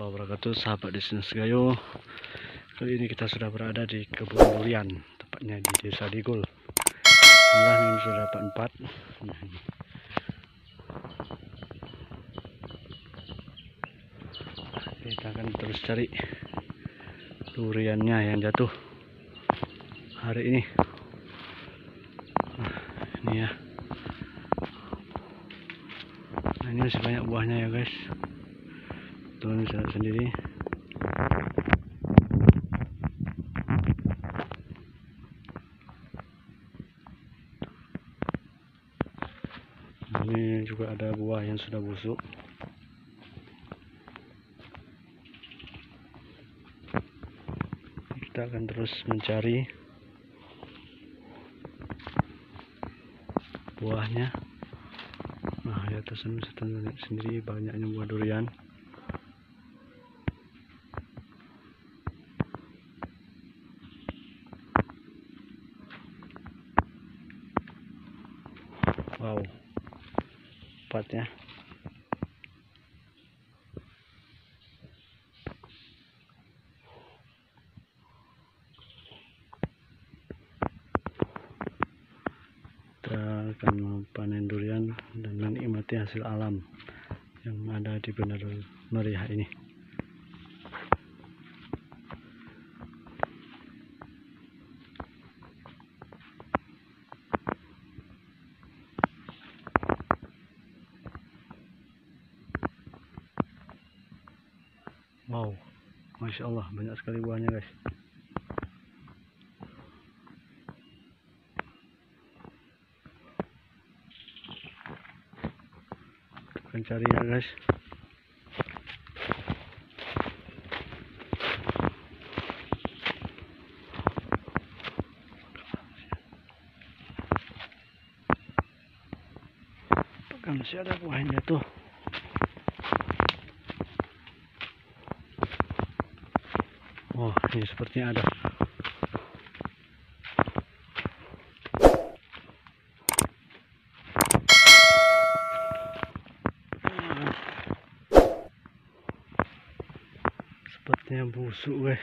warahmatullahi wabarakatuh, sahabat Desa Segayo. Kali ini kita sudah berada di kebun durian, tepatnya di Desa Digul. Alhamdulillah ini sudah dapat 4. Kita akan terus cari duriannya yang jatuh hari ini. Ini ya. Nah, ini masih banyak buahnya ya guys. Tuhan bisa lihat sendiri. Ini juga ada buah yang sudah busuk. Kita akan terus mencari buahnya. Nah, di atas sana bisa lihat sendiri banyaknya buah durian. Wow, 4 ya. Kita akan panen durian dan menikmati hasil alam yang ada di Benar Meriah ini. Wow, Masya Allah, banyak sekali buahnya guys. Akan cari ya guys. Kan masih ada buahnya tuh. Oh, ini sepertinya ada. Sepertinya busuk guys.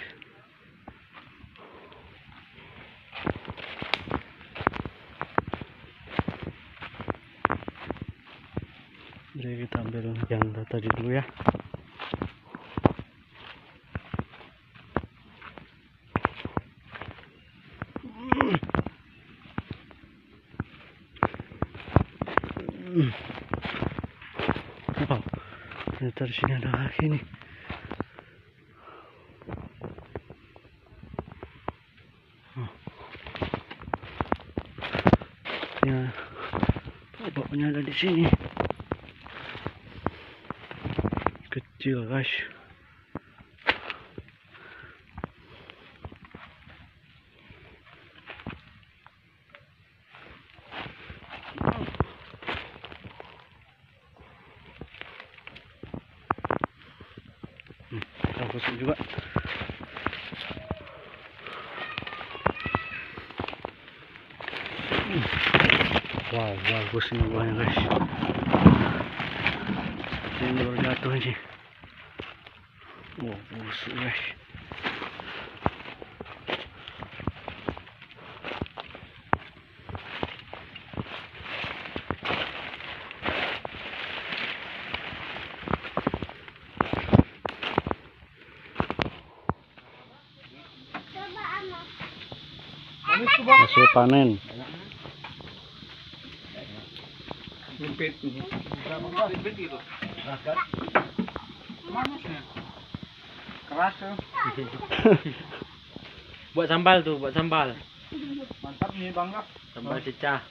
Jadi kita ambil yang tadi dulu ya. Wow, ternyata di sini ada lagi nih. Ya, bapaknya ada di sini. Kecil guys. Busuk juga. Wow, bagus ini buahnya guys. Ini baru jatuh ini. Wow, busuk guys. Hasil panen. Keras tuh. Buat sambal tuh, buat sambal. Mantap nih Bang. Sambal cecah.